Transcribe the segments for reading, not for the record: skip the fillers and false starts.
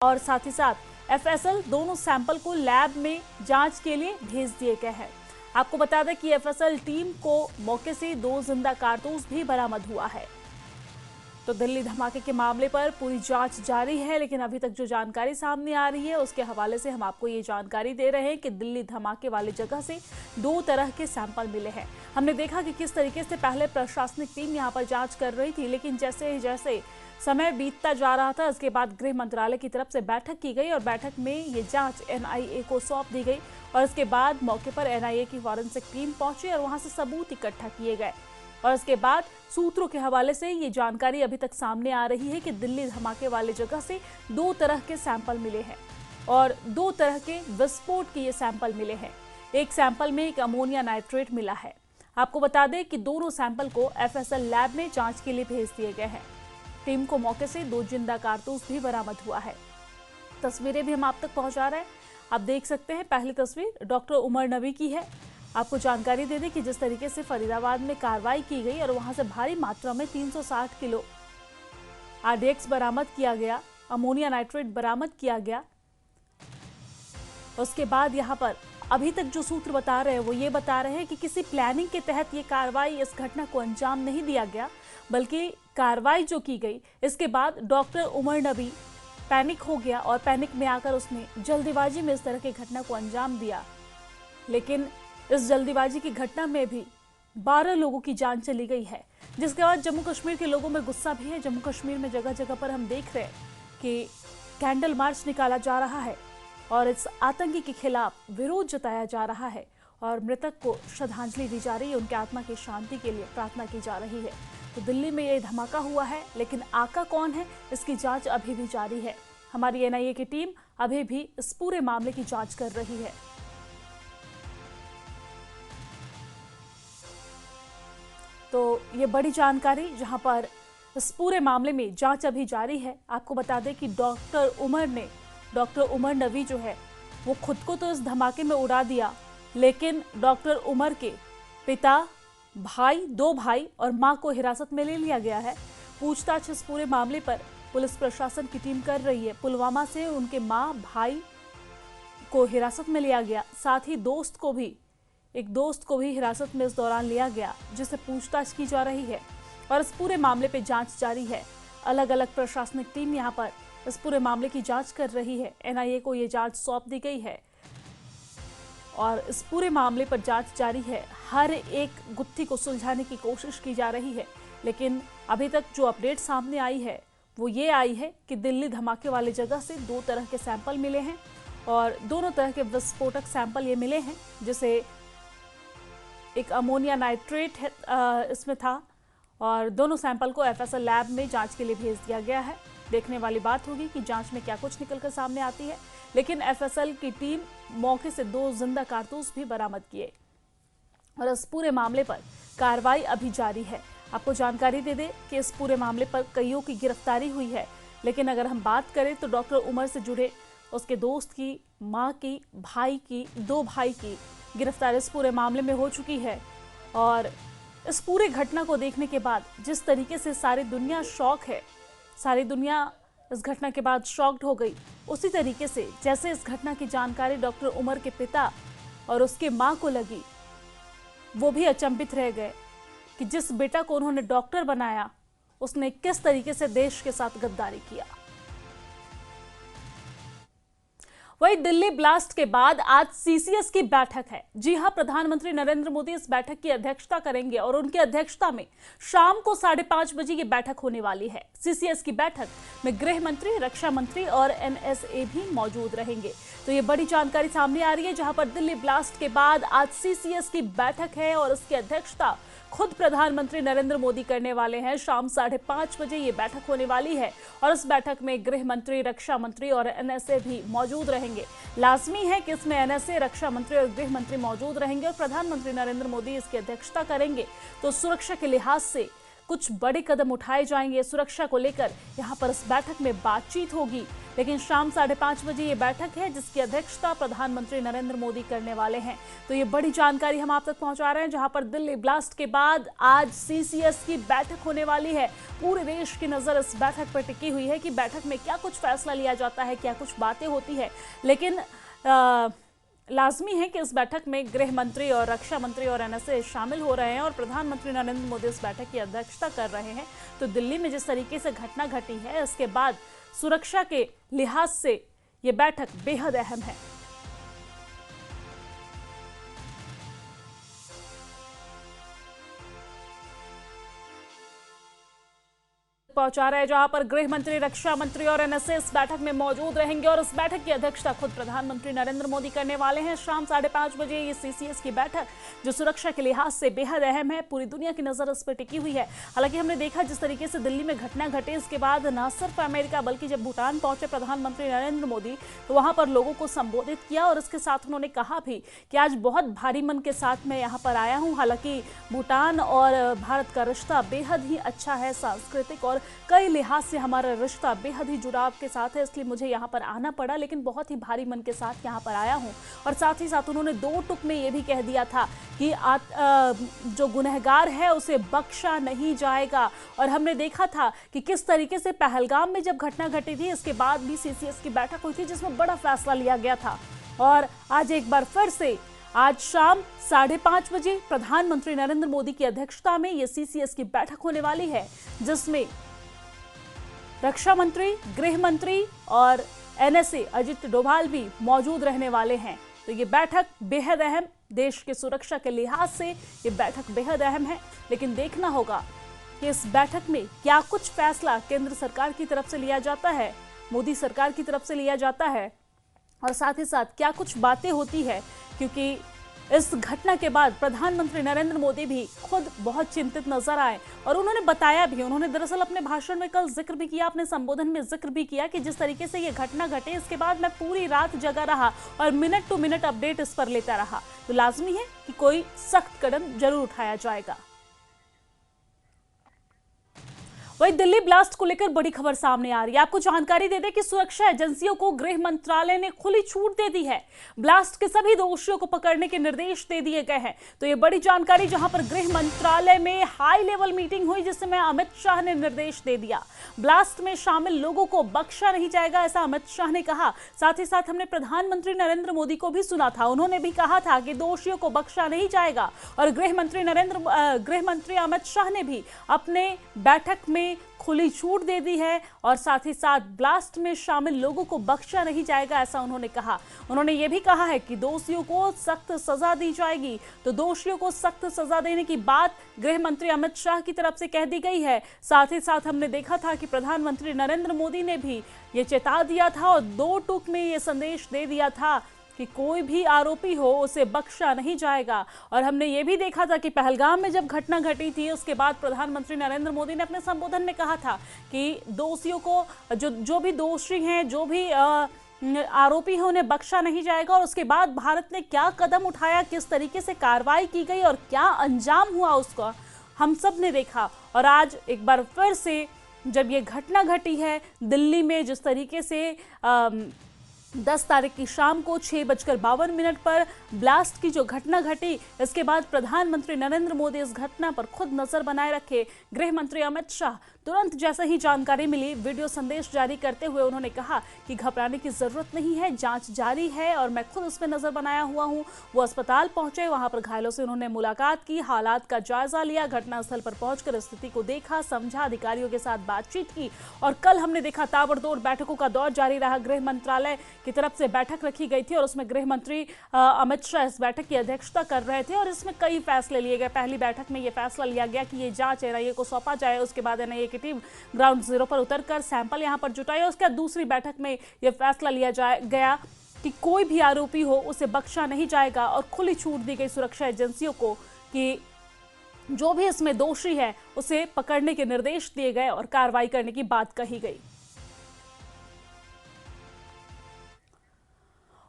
और साथ ही साथ एफएसएल दोनों सैंपल को लैब में जांच के लिए भेज दिए गए हैं। आपको बता दें कि एफएसएल टीम को मौके से 2 जिंदा कारतूस भी बरामद हुआ है। तो दिल्ली धमाके के मामले पर पूरी जांच जारी है, लेकिन अभी तक जो जानकारी सामने आ रही है उसके हवाले से हम आपको ये जानकारी दे रहे हैं कि दिल्ली धमाके वाली जगह से 2 तरह के सैंपल मिले हैं। हमने देखा कि किस तरीके से पहले प्रशासनिक टीम यहाँ पर जांच कर रही थी, लेकिन जैसे जैसे समय बीतता जा रहा था उसके बाद गृह मंत्रालय की तरफ से बैठक की गई और बैठक में ये जांच एनआईए को सौंप दी गई और इसके बाद मौके पर एनआईए की फॉरेंसिक टीम पहुंची और वहां से सबूत इकट्ठा किए गए। और इसके बाद सूत्रों के हवाले से ये जानकारी अभी तक सामने आ रही है कि दिल्ली धमाके वाली जगह से 2 तरह के सैंपल मिले हैं और 2 तरह के विस्फोट के ये सैंपल मिले हैं। एक सैंपल में एक अमोनिया नाइट्रेट मिला है। आपको बता दें कि दोनों सैंपल को एफएसएल लैब में जांच के लिए भेज दिए गए हैं। टीम को मौके से 2 जिंदा कारतूस भी बरामद हुआ है। तस्वीरें भी हम आप तक पहुंचा रहे हैं। आप देख सकते हैं, पहली तस्वीर डॉक्टर उमर नबी की है। आपको जानकारी दे दें कि जिस तरीके से फरीदाबाद में कार्रवाई की गई और वहां से भारी मात्रा में 360 किलो आरडीएक्स बरामद किया गया, अमोनिया नाइट्रेट बरामद किया गया। उसके बाद यहां पर अभी तक जो सूत्र बता रहे हैं वो ये बता रहे हैं कि किसी प्लानिंग के तहत ये कार्रवाई, इस घटना को अंजाम नहीं दिया गया, बल्कि कार्रवाई जो की गई इसके बाद डॉक्टर उमर नबी पैनिक हो गया और पैनिक में आकर उसने जल्दीबाजी में इस तरह की घटना को अंजाम दिया। लेकिन इस जल्दीबाजी की घटना में भी 12 लोगों की जान चली गई है, जिसके बाद जम्मू कश्मीर के लोगों में गुस्सा भी है। जम्मू कश्मीर में जगह जगह पर हम देख रहे हैं कि कैंडल मार्च निकाला जा रहा है और इस आतंकी के खिलाफ विरोध जताया जा रहा है और मृतक को श्रद्धांजलि दी जा रही है, उनके आत्मा की शांति के लिए प्रार्थना की जा रही है। तो दिल्ली में ये धमाका हुआ है, लेकिन आका कौन है इसकी जांच अभी भी जारी है। हमारी एनआईए की टीम अभी भी इस पूरे मामले की जांच कर रही है। तो ये बड़ी जानकारी, जहां पर इस पूरे मामले में जांच अभी जारी है। आपको बता दें कि डॉक्टर उमर नबी जो है वो खुद को तो इस धमाके में उड़ा दिया, लेकिन डॉक्टर उमर के पिता, भाई, 2 भाई और मां को हिरासत में ले लिया गया है। पूछताछ इस पूरे मामले पर पुलिस प्रशासन की टीम कर रही है। पुलवामा से उनके मां, भाई को हिरासत में लिया गया, साथ ही एक दोस्त को भी हिरासत में इस दौरान लिया गया, जिससे पूछताछ की जा रही है और इस पूरे मामले पे जांच जारी है। अलग अलग प्रशासनिक टीम यहां पर इस पूरे मामले की जांच कर रही है। एनआईए को ये जांच सौंप दी गई है और इस पूरे मामले पर जांच जारी है। हर एक गुत्थी को सुलझाने की कोशिश की जा रही है, लेकिन अभी तक जो अपडेट सामने आई है वो ये आई है कि दिल्ली धमाके वाली जगह से 2 तरह के सैंपल मिले हैं और दोनों तरह के विस्फोटक सैंपल ये मिले हैं, जिसे एक अमोनिया नाइट्रेट इसमें था और दोनों सैंपल को एफएसएल लैब में जांच के लिए भेज दिया गया है। देखने वाली बात होगी कि जांच में क्या कुछ निकलकर सामने आती है, लेकिन एफएसएल की टीम मौके से 2 जिंदा कारतूस भी बरामद किए और इस पूरे मामले पर कार्रवाई अभी जारी है। आपको जानकारी दे दें कि इस पूरे मामले पर कईयों की गिरफ्तारी हुई है, लेकिन अगर हम बात करें तो डॉक्टर उमर से जुड़े उसके दोस्त की, माँ की, भाई की, 2 भाई की गिरफ्तारी इस पूरे मामले में हो चुकी है। और इस पूरे घटना को देखने के बाद जिस तरीके से सारी दुनिया शॉक है, सारी दुनिया इस घटना के बाद शॉक्ड हो गई, उसी तरीके से जैसे इस घटना की जानकारी डॉक्टर उमर के पिता और उसके माँ को लगी, वो भी अचंभित रह गए कि जिस बेटा को उन्होंने डॉक्टर बनाया उसने किस तरीके से देश के साथ गद्दारी किया। वही दिल्ली ब्लास्ट के बाद आज सीसीएस की बैठक है। जी हां, प्रधानमंत्री नरेंद्र मोदी इस बैठक की अध्यक्षता करेंगे और उनकी अध्यक्षता में शाम को 5:30 बजे ये बैठक होने वाली है। सीसीएस की बैठक में गृह मंत्री, रक्षा मंत्री और एनएसए भी मौजूद रहेंगे। तो ये बड़ी जानकारी सामने आ रही है, जहां पर दिल्ली ब्लास्ट के बाद आज सीसीएस की बैठक है और उसकी अध्यक्षता खुद प्रधानमंत्री नरेंद्र मोदी करने वाले हैं। शाम 5:30 बजे ये बैठक होने वाली है और इस बैठक में गृह मंत्री, रक्षा मंत्री और एनएसए भी मौजूद रहेंगे। लाजमी है कि इसमें एनएसए, रक्षा मंत्री और गृह मंत्री मौजूद रहेंगे और प्रधानमंत्री नरेंद्र मोदी इसकी अध्यक्षता करेंगे। तो सुरक्षा के लिहाज से कुछ बड़े कदम उठाए जाएंगे। सुरक्षा को लेकर यहाँ पर इस बैठक में बातचीत होगी, लेकिन शाम 5:30 बजे ये बैठक है जिसकी अध्यक्षता प्रधानमंत्री नरेंद्र मोदी करने वाले हैं। तो ये बड़ी जानकारी हम आप तक पहुंचा रहे हैं, जहां पर दिल्ली ब्लास्ट के बाद आज सीसीएस की बैठक होने वाली है। पूरे देश की नजर इस बैठक पर टिकी हुई है कि बैठक में क्या कुछ फैसला लिया जाता है, क्या कुछ बातें होती है। लेकिन लाजमी है कि इस बैठक में गृह मंत्री और रक्षा मंत्री और एनएसए शामिल हो रहे हैं और प्रधानमंत्री नरेंद्र मोदी इस बैठक की अध्यक्षता कर रहे हैं। तो दिल्ली में जिस तरीके से घटना घटी है, इसके बाद सुरक्षा के लिहाज से ये बैठक बेहद अहम है। पहुंचा रहे हैं, जहां पर गृह मंत्री, रक्षा मंत्री और एनएसए इस बैठक में मौजूद रहेंगे और इस बैठक की अध्यक्षता खुद प्रधानमंत्री नरेंद्र मोदी करने वाले हैं। शाम 5:30 बजे ये सीसीएस की बैठक जो सुरक्षा के लिहाज से बेहद अहम है, पूरी दुनिया की नजर इस पर टिकी हुई है। हालांकि हमने देखा जिस तरीके से दिल्ली में घटना घटे, इसके बाद न सिर्फ अमेरिका बल्कि जब भूटान पहुंचे प्रधानमंत्री नरेंद्र मोदी, तो वहां पर लोगों को संबोधित किया और इसके साथ उन्होंने कहा भी कि आज बहुत भारी मन के साथ मैं यहाँ पर आया हूँ। हालांकि भूटान और भारत का रिश्ता बेहद ही अच्छा है, सांस्कृतिक और कई लिहाज से हमारा रिश्ता बेहद ही जुड़ाव के साथ है, इसलिए मुझे यहाँ पर आना पड़ा, लेकिन बहुत ही भारी मन के साथ यहाँ पर आया हूँ। और साथ ही साथ उन्होंने 2 टुक में ये भी कह दिया था कि जो गुनहगार है उसे बख्शा नहीं जाएगा। और हमने देखा था कि किस तरीके से पहलगाम में जब घटना घटी थी, इसके बाद भी सीसीएस की बैठक हुई थी जिसमें बड़ा फैसला लिया गया था। और आज एक बार फिर से आज शाम 5:30 बजे प्रधानमंत्री नरेंद्र मोदी की अध्यक्षता में यह सीसीएस की बैठक होने वाली है, जिसमें रक्षा मंत्री, गृह मंत्री और एनएसए अजित डोभाल भी मौजूद रहने वाले हैं। तो ये बैठक बेहद अहम, देश की सुरक्षा के लिहाज से ये बैठक बेहद अहम है। लेकिन देखना होगा कि इस बैठक में क्या कुछ फैसला केंद्र सरकार की तरफ से लिया जाता है, मोदी सरकार की तरफ से लिया जाता है, और साथ ही साथ क्या कुछ बातें होती है। क्योंकि इस घटना के बाद प्रधानमंत्री नरेंद्र मोदी भी खुद बहुत चिंतित नजर आए और उन्होंने बताया भी, उन्होंने दरअसल अपने भाषण में कल जिक्र भी किया, अपने संबोधन में जिक्र भी किया कि जिस तरीके से ये घटना घटे, इसके बाद मैं पूरी रात जगा रहा और मिनट टू मिनट अपडेट इस पर लेता रहा। तो लाजमी है कि कोई सख्त कदम जरूर उठाया जाएगा। वहीं दिल्ली ब्लास्ट को लेकर बड़ी खबर सामने आ रही है। आपको जानकारी दे दें कि सुरक्षा एजेंसियों को गृह मंत्रालय ने खुली छूट दे दी है। ब्लास्ट के सभी दोषियों को पकड़ने के निर्देश दे दिए गए हैं। तो ये बड़ी जानकारी, जहां पर गृह मंत्रालय में हाई लेवल मीटिंग हुई जिसमें अमित शाह ने निर्देश दे दिया। ब्लास्ट में शामिल लोगों को बख्शा नहीं जाएगा, ऐसा अमित शाह ने कहा। साथ ही साथ हमने प्रधानमंत्री नरेंद्र मोदी को भी सुना था, उन्होंने भी कहा था कि दोषियों को बख्शा नहीं जाएगा। और गृह मंत्री अमित शाह ने भी अपने बैठक में खुली छूट दे दी है और साथ ही साथ ब्लास्ट में शामिल लोगों को बख्शा नहीं जाएगा, ऐसा उन्होंने कहा। उन्होंने ये भी कहा है कि दोषियों को सख्त सजा दी जाएगी। तो दोषियों को सख्त सजा देने की बात गृह मंत्री अमित शाह की तरफ से कह दी गई है। साथ ही साथ हमने देखा था कि प्रधानमंत्री नरेंद्र मोदी ने भी ये चेता दिया था और 2 टूक में ये संदेश दे दिया था कि कोई भी आरोपी हो उसे बख्शा नहीं जाएगा। और हमने ये भी देखा था कि पहलगाम में जब घटना घटी थी, उसके बाद प्रधानमंत्री नरेंद्र मोदी ने अपने संबोधन में कहा था कि दोषियों को, जो भी दोषी हैं, जो भी आरोपी है, उन्हें बख्शा नहीं जाएगा। और उसके बाद भारत ने क्या कदम उठाया, किस तरीके से कार्रवाई की गई और क्या अंजाम हुआ, उसका हम सब ने देखा। और आज एक बार फिर से जब ये घटना घटी है दिल्ली में, जिस तरीके से 10 तारीख की शाम को 6:52 पर ब्लास्ट की जो घटना घटी, इसके बाद प्रधानमंत्री नरेंद्र मोदी इस घटना पर खुद नजर बनाए रखे। गृह मंत्री अमित शाह तुरंत जैसे ही जानकारी मिली, वीडियो संदेश जारी करते हुए उन्होंने कहा कि घबराने की जरूरत नहीं है, जांच जारी है और मैं खुद उसमें नजर बनाया हुआ हूं। वो अस्पताल पहुंचे, वहां पर घायलों से उन्होंने मुलाकात की, हालात का जायजा लिया, घटनास्थल पर पहुंचकर स्थिति को देखा, समझा, अधिकारियों के साथ बातचीत की। और कल हमने देखा ताबड़तोड़ बैठकों का दौर जारी रहा। गृह मंत्रालय की तरफ से बैठक रखी गई थी और उसमें गृह मंत्री अमित शाह इस बैठक की अध्यक्षता कर रहे थे और इसमें कई फैसले लिए गए। पहली बैठक में यह फैसला लिया गया कि ये जांच एनआईए को सौंपा जाए। उसके बाद एनआईए की टीम ग्राउंड जीरो पर उतरकर सैंपल यहां पर जुटाए। उसके बाद दूसरी बैठक में यह फैसला लिया गया कि कोई भी आरोपी हो उसे बख्शा नहीं जाएगा और खुली छूट दी गई सुरक्षा एजेंसियों को कि जो भी इसमें दोषी है उसे पकड़ने के निर्देश दिए गए और कार्रवाई करने की बात कही गई।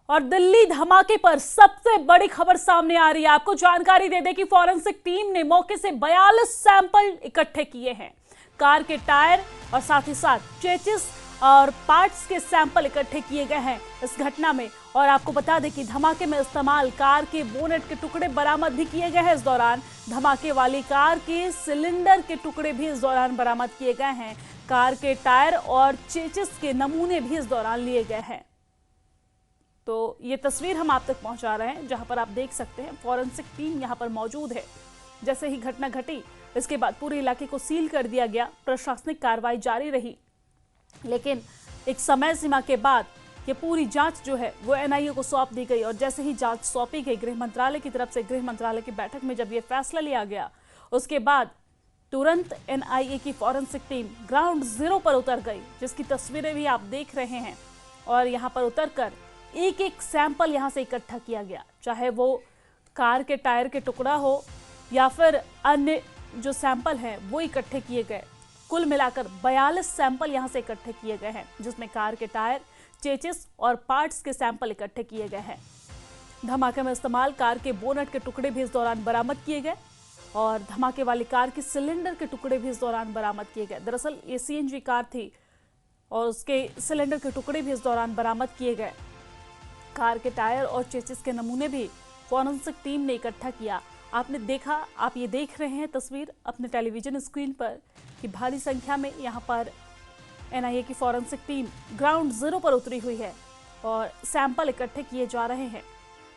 और दिल्ली धमाके पर सबसे बड़ी खबर सामने आ रही है। आपको जानकारी दे दें कि फॉरेंसिक टीम ने मौके से 42 सैंपल इकट्ठे किए हैं। कार के टायर और साथ ही साथ चेसिस और पार्ट्स के सैंपल इकट्ठे किए गए हैं इस घटना में। और आपको बता दें कि धमाके में इस्तेमाल कार के बोनेट के टुकड़े बरामद भी किए गए हैं। इस दौरान धमाके वाली कार के सिलेंडर के टुकड़े भी इस दौरान बरामद किए गए हैं। कार के टायर और चेसिस के नमूने भी इस दौरान लिए गए हैं। तो ये तस्वीर हम आप तक पहुंचा रहे हैं, जहां पर आप देख सकते हैं फॉरेंसिक टीम यहां पर मौजूद है। जैसे ही घटना घटी इसके बाद पूरे इलाके को सील कर दिया गया। प्रशासनिक कार्रवाई जारी रही, लेकिन एक समय सीमा के बाद ये पूरी जांच जो है वो एनआईए को सौंप दी गई। और जैसे ही जांच सौंपी गई गृह मंत्रालय की तरफ से, गृह मंत्रालय की बैठक में जब ये फैसला लिया गया, उसके बाद तुरंत एनआईए की फॉरेंसिक टीम ग्राउंड जीरो पर उतर गई, जिसकी तस्वीरें भी आप देख रहे हैं। और यहाँ पर उतरकर एक एक सैंपल यहाँ से इकट्ठा किया गया, चाहे वो कार के टायर के टुकड़ा हो या फिर अन्य जो सैंपल हैं वो इकट्ठे किए गए। कुल मिलाकर 42 सैंपल यहाँ से इकट्ठे किए गए हैं, जिसमें कार के टायर, चेसिस और पार्ट्स के सैंपल इकट्ठे किए गए हैं। धमाके में इस्तेमाल कार के बोनट के टुकड़े भी इस दौरान बरामद किए गए और धमाके वाली कार के सिलेंडर के टुकड़े भी इस दौरान बरामद किए गए। दरअसल ये सीएनजी कार थी और उसके सिलेंडर के टुकड़े भी इस दौरान बरामद किए गए। कार के टायर और चेसिस के नमूने भी फॉरेंसिक टीम ने इकट्ठा किया। आपने देखा, आप ये देख रहे हैं तस्वीर अपने टेलीविजन स्क्रीन पर कि भारी संख्या में यहाँ पर एनआईए की फॉरेंसिक टीम ग्राउंड जीरो पर उतरी हुई है और सैंपल इकट्ठे किए जा रहे हैं।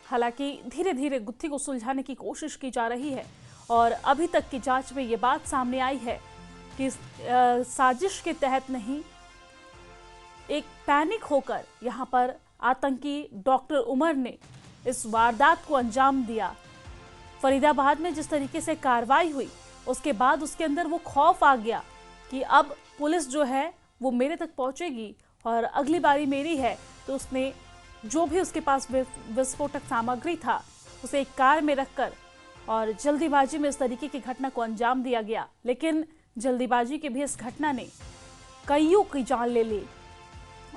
हालांकि धीरे धीरे गुत्थी को सुलझाने की कोशिश की जा रही है और अभी तक की जांच में ये बात सामने आई है कि साजिश के तहत नहीं, एक पैनिक होकर यहाँ पर आतंकी डॉक्टर उमर ने इस वारदात को अंजाम दिया। फरीदाबाद में जिस तरीके से कार्रवाई हुई उसके बाद उसके अंदर वो खौफ आ गया कि अब पुलिस जो है वो मेरे तक पहुंचेगी और अगली बारी मेरी है। तो उसने जो भी उसके पास विस्फोटक सामग्री था उसे एक कार में रखकर और जल्दीबाजी में इस तरीके की घटना को अंजाम दिया गया। लेकिन जल्दीबाजी की भी इस घटना ने कईयों की जान ले ली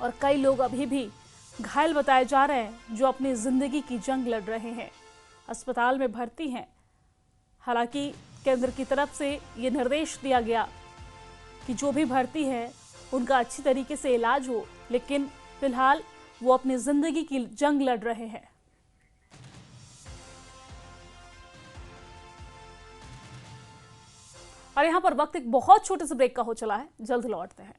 और कई लोग अभी भी घायल बताए जा रहे हैं, जो अपनी जिंदगी की जंग लड़ रहे हैं, अस्पताल में भर्ती हैं। हालांकि केंद्र की तरफ से ये निर्देश दिया गया कि जो भी भर्ती है उनका अच्छी तरीके से इलाज हो, लेकिन फिलहाल वो अपनी जिंदगी की जंग लड़ रहे हैं। और यहां पर वक्त एक बहुत छोटे से ब्रेक का हो चला है, जल्द लौटते हैं।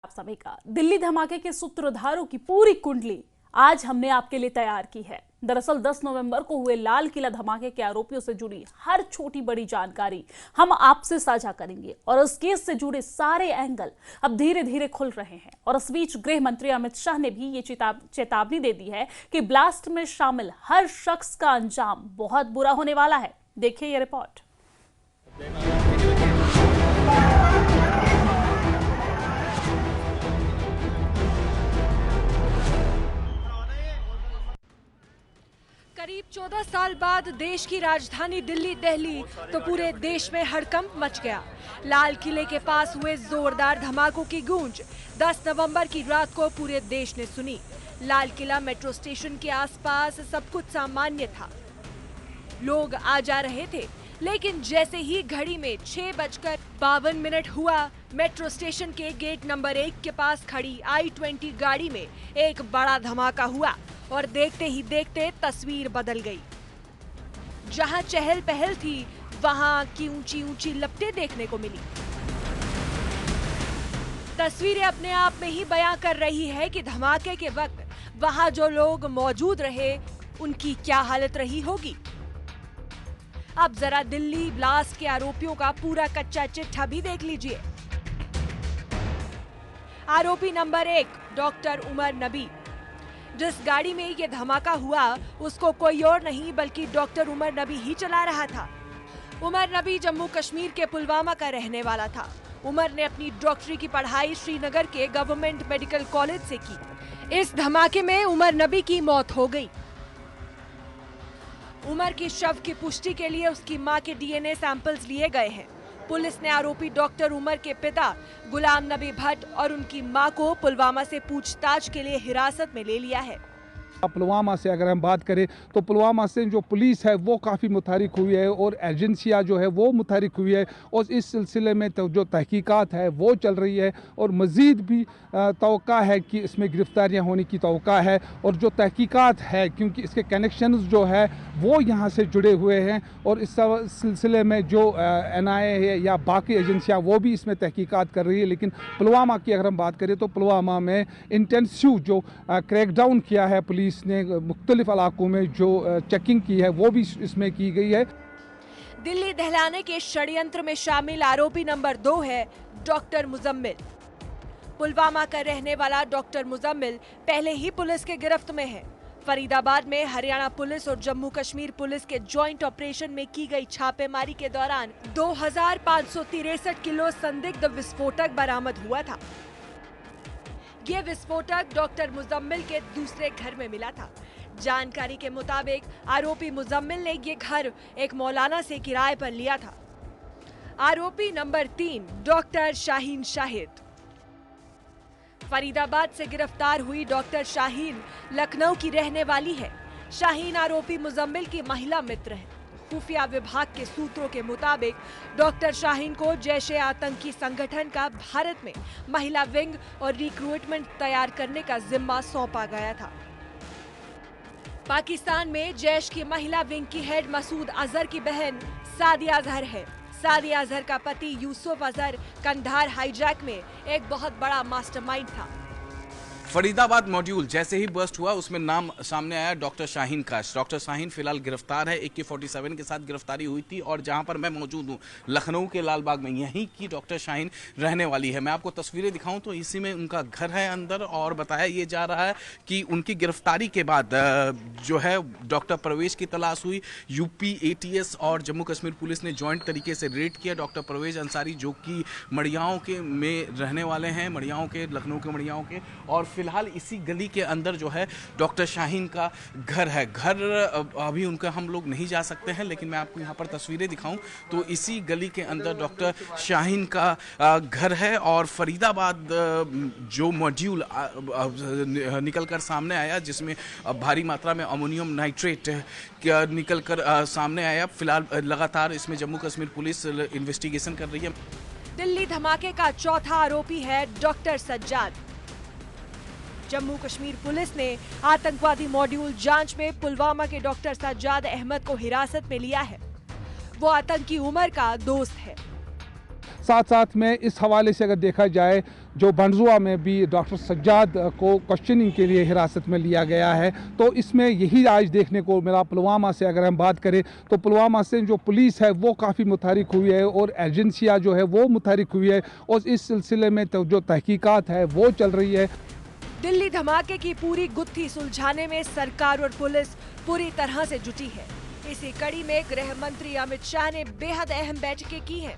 समय का दिल्ली धमाके के सूत्रधारों की पूरी कुंडली आज हमने आपके लिए तैयार की है। दरअसल 10 नवंबर को हुए लाल किला धमाके के आरोपियों से जुड़ी हर छोटी बड़ी जानकारी हम आपसे साझा करेंगे और इस केस से जुड़े सारे एंगल अब धीरे धीरे खुल रहे हैं। और इस बीच गृह मंत्री अमित शाह ने भी ये चेतावनी दे दी है कि ब्लास्ट में शामिल हर शख्स का अंजाम बहुत बुरा होने वाला है। देखिए ये रिपोर्ट। साल बाद देश की राजधानी दिल्ली तो पूरे देश में हड़कंप मच गया। लाल किले के पास हुए जोरदार धमाकों की गूंज 10 नवंबर की रात को पूरे देश ने सुनी। लाल किला मेट्रो स्टेशन के आसपास सब कुछ सामान्य था, लोग आ जा रहे थे, लेकिन जैसे ही घड़ी में 6:52 हुआ, मेट्रो स्टेशन के गेट नंबर 1 के पास खड़ी I-20 गाड़ी में एक बड़ा धमाका हुआ और देखते ही देखते तस्वीर बदल गई। जहां चहल पहल थी, वहां आग की ऊंची ऊंची लपटें देखने को मिली। तस्वीरें अपने आप में ही बयां कर रही है कि धमाके के वक्त वहां जो लोग मौजूद रहे, उनकी क्या हालत रही होगी। अब जरा दिल्ली ब्लास्ट के आरोपियों का पूरा कच्चा चिट्ठा भी देख लीजिए। आरोपी नंबर 1 डॉक्टर उमर नबी। जिस गाड़ी में ये धमाका हुआ, उसको कोई और नहीं बल्कि डॉक्टर उमर नबी ही चला रहा था। उमर नबी जम्मू कश्मीर के पुलवामा का रहने वाला था। उमर ने अपनी डॉक्टरी की पढ़ाई श्रीनगर के गवर्नमेंट मेडिकल कॉलेज से की। इस धमाके में उमर नबी की मौत हो गई। उमर की शव की पुष्टि के लिए उसकी मां के DNA सैंपल्स लिए गए हैं। पुलिस ने आरोपी डॉक्टर उमर के पिता गुलाम नबी भट्ट और उनकी मां को पुलवामा से पूछताछ के लिए हिरासत में ले लिया है। पुलवामा से अगर हम बात करें तो पुलवामा से जो पुलिस है वो काफ़ी मुतहरिक हुई है और एजेंसियां जो है वो मुतहरिक हुई है और इस सिलसिले में तो जो तहकीकात है वो चल रही है और मज़ीद भी तवक्का है कि इसमें गिरफ्तारियां होने की तवक्का है। और जो तहकीकात है, क्योंकि इसके कनेक्शंस जो है वो यहाँ से जुड़े हुए हैं और इस सिलसिले में जो NIA है या बाकी एजेंसियाँ वो भी इसमें तहकीकात कर रही है। लेकिन पुलवामा की अगर हम बात करें तो पुलवामा में इंटेंसिव जो क्रैकडाउन किया है पुलिस ने, मुख्तलिफ इलाकों में जो चेकिंग की है वो भी इसमें की गई है। दिल्ली दहलाने के षड्यंत्र में शामिल आरोपी नंबर 2 है डॉक्टर मुजम्मिल। पुलवामा का रहने वाला डॉक्टर मुजम्मिल पहले ही पुलिस के गिरफ्त में है। फरीदाबाद में हरियाणा पुलिस और जम्मू कश्मीर पुलिस के जॉइंट ऑपरेशन में की गई छापेमारी के दौरान 2563 किलो संदिग्ध विस्फोटक बरामद हुआ था। ये विस्फोटक डॉक्टर मुजम्मिल के दूसरे घर में मिला था। जानकारी के मुताबिक आरोपी मुजम्मिल ने ये घर एक मौलाना से किराए पर लिया था। आरोपी नंबर 3 डॉक्टर शाहीन शाहिद। फरीदाबाद से गिरफ्तार हुई डॉक्टर शाहीन लखनऊ की रहने वाली है। शाहीन आरोपी मुजम्मिल की महिला मित्र है। खुफिया विभाग के सूत्रों के मुताबिक डॉक्टर शाहीन को जैश ए आतंकी संगठन का भारत में महिला विंग और रिक्रूटमेंट तैयार करने का जिम्मा सौंपा गया था। पाकिस्तान में जैश की महिला विंग की हेड मसूद अजहर की बहन सादिया अजहर है। सादिया अजहर का पति यूसुफ अजहर कंधार हाईजैक में एक बहुत बड़ा मास्टरमाइंड था। फरीदाबाद मॉड्यूल जैसे ही बर्स्ट हुआ, उसमें नाम सामने आया डॉक्टर शाहीन का। डॉक्टर शाहीन फिलहाल गिरफ्तार है। AK-47 के साथ गिरफ्तारी हुई थी और जहां पर मैं मौजूद हूं लखनऊ के लालबाग में, यहीं की डॉक्टर शाहीन रहने वाली है। मैं आपको तस्वीरें दिखाऊं तो इसी में उनका घर है अंदर, और बताया ये जा रहा है कि उनकी गिरफ्तारी के बाद जो है डॉक्टर परवेज की तलाश हुई। UP ATS और जम्मू कश्मीर पुलिस ने जॉइंट तरीके से रेड किया। डॉक्टर परवेज अंसारी जो कि मड़ियाओं के में रहने वाले हैं, मड़ियाओं के, लखनऊ के मड़ियाओं के, और फिलहाल इसी गली के अंदर जो है डॉक्टर शाहीन का घर है। घर अभी उनका हम लोग नहीं जा सकते हैं, लेकिन मैं आपको यहाँ पर तस्वीरें दिखाऊं तो इसी गली के अंदर डॉक्टर शाहीन का घर है। और फरीदाबाद जो मॉड्यूल निकल कर सामने आया, जिसमें भारी मात्रा में अमोनियम नाइट्रेट निकल कर सामने आया, फिलहाल लगातार इसमें जम्मू कश्मीर पुलिस इन्वेस्टिगेशन कर रही है। दिल्ली धमाके का चौथा आरोपी है डॉक्टर सज्जाद। जम्मू कश्मीर पुलिस ने आतंकवादी मॉड्यूल जांच में पुलवामा के डॉक्टर सज्जाद अहमद को हिरासत में लिया है। वो आतंकी उमर का दोस्त है। साथ साथ में इस हवाले से अगर देखा जाए, जो बंजुआ में भी डॉक्टर सज्जाद को क्वेश्चनिंग के लिए हिरासत में लिया गया है, तो इसमें यही आज देखने को मिला। पुलवामा से अगर हम बात करें तो पुलवामा से जो पुलिस है वो काफ़ी मुतहरिक हुई है और एजेंसियाँ जो है वो मुतहरिक हुई है और इस सिलसिले में तो जो तहकीकात है वो चल रही है। दिल्ली धमाके की पूरी गुत्थी सुलझाने में सरकार और पुलिस पूरी तरह से जुटी है। इसी कड़ी में गृह मंत्री अमित शाह ने बेहद अहम बैठकें की हैं।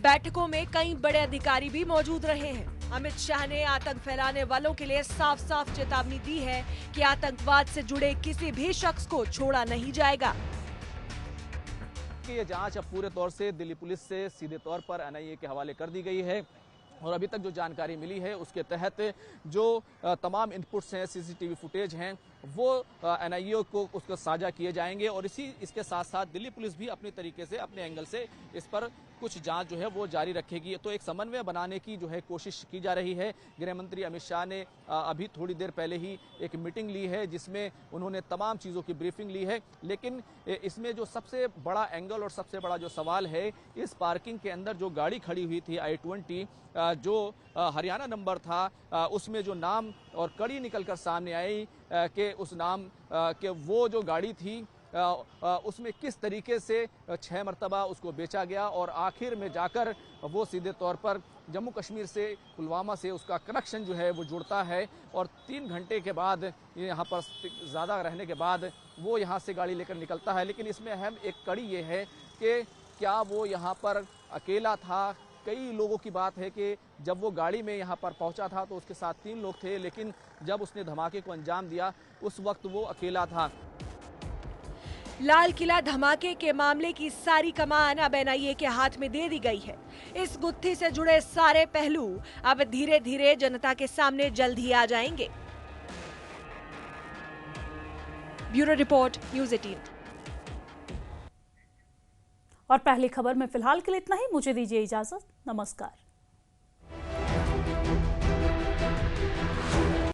बैठकों में कई बड़े अधिकारी भी मौजूद रहे हैं। अमित शाह ने आतंक फैलाने वालों के लिए साफ साफ चेतावनी दी है कि आतंकवाद से जुड़े किसी भी शख्स को छोड़ा नहीं जाएगा। ये जांच अब पूरे तौर से दिल्ली पुलिस से सीधे तौर पर एनआईए के हवाले कर दी गई है और अभी तक जो जानकारी मिली है उसके तहत जो तमाम इनपुट्स हैं, सीसीटीवी फुटेज हैं, वो एनआईए को उसको साझा किए जाएंगे और इसके साथ साथ दिल्ली पुलिस भी अपने तरीके से, अपने एंगल से इस पर कुछ जांच जो है वो जारी रखेगी। तो एक समन्वय बनाने की जो है कोशिश की जा रही है। गृह मंत्री अमित शाह ने अभी थोड़ी देर पहले ही एक मीटिंग ली है जिसमें उन्होंने तमाम चीज़ों की ब्रीफिंग ली है, लेकिन इसमें जो सबसे बड़ा एंगल और सबसे बड़ा जो सवाल है, इस पार्किंग के अंदर जो गाड़ी खड़ी हुई थी I-20 जो हरियाणा नंबर था, उसमें जो नाम और कड़ी निकलकर सामने आई कि उस नाम के वो जो गाड़ी थी उसमें किस तरीके से 6 मरतबा उसको बेचा गया और आखिर में जाकर वो सीधे तौर पर जम्मू कश्मीर से, पुलवामा से उसका कनेक्शन जो है वो जुड़ता है और 3 घंटे के बाद यहाँ पर ज़्यादा रहने के बाद वो यहाँ से गाड़ी लेकर निकलता है। लेकिन इसमें अहम एक कड़ी ये है कि क्या वो यहाँ पर अकेला था। कई लोगों की बात है कि जब वो गाड़ी में यहाँ पर पहुँचा था तो उसके साथ 3 लोग थे, लेकिन जब उसने धमाके को अंजाम दिया उस वक्त वो अकेला था। लाल किला धमाके के मामले की सारी कमान अब एनआईए के हाथ में दे दी गई है। इस गुत्थी से जुड़े सारे पहलू अब धीरे धीरे जनता के सामने जल्द ही आ जाएंगे। Bureau report, news 18। और पहली खबर में फिलहाल के लिए इतना ही। मुझे दीजिए इजाजत। नमस्कार।